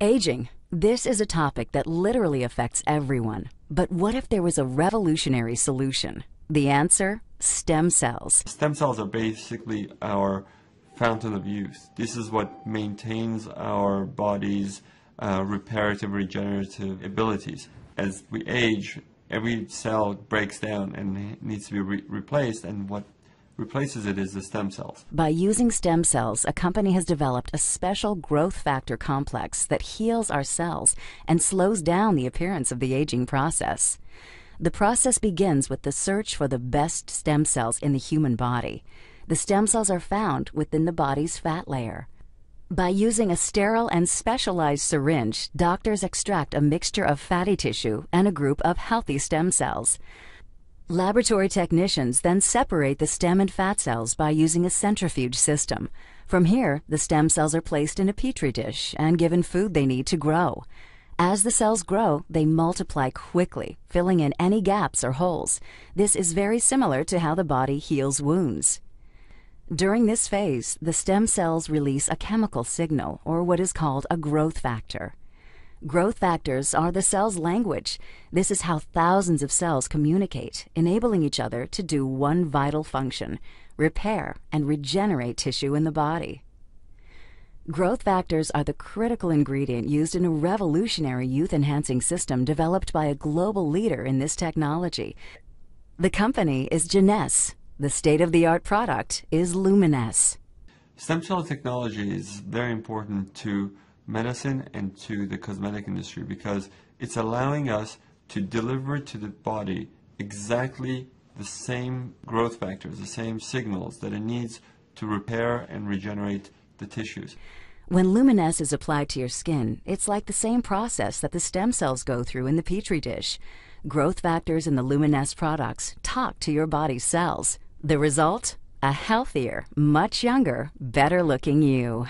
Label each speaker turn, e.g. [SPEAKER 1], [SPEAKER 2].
[SPEAKER 1] Aging. This is a topic that literally affects everyone. But what if there was a revolutionary solution? The answer? Stem cells.
[SPEAKER 2] Stem cells are basically our fountain of youth. This is what maintains our body's reparative, regenerative abilities. As we age, every cell breaks down and needs to be replaced, and what replaces it is the stem cells.
[SPEAKER 1] By using stem cells, a company has developed a special growth factor complex that heals our cells and slows down the appearance of the aging process. The process begins with the search for the best stem cells in the human body. The stem cells are found within the body's fat layer. By using a sterile and specialized syringe, doctors extract a mixture of fatty tissue and a group of healthy stem cells. Laboratory technicians then separate the stem and fat cells by using a centrifuge system. From here, the stem cells are placed in a petri dish and given food they need to grow. As the cells grow, they multiply quickly, filling in any gaps or holes. This is very similar to how the body heals wounds. During this phase, the stem cells release a chemical signal, or what is called a growth factor. Growth factors are the cell's language. This is how thousands of cells communicate, enabling each other to do one vital function: repair and regenerate tissue in the body. Growth factors are the critical ingredient used in a revolutionary youth-enhancing system developed by a global leader in this technology. The company is Geneos. The state-of-the-art product is Luminesce.
[SPEAKER 2] Stem cell technology is very important to medicine and to the cosmetic industry because it's allowing us to deliver to the body exactly the same growth factors, the same signals that it needs to repair and regenerate the tissues.
[SPEAKER 1] When Luminesce is applied to your skin, it's like the same process that the stem cells go through in the petri dish. Growth factors in the Luminesce products talk to your body's cells. The result? A healthier, much younger, better-looking you.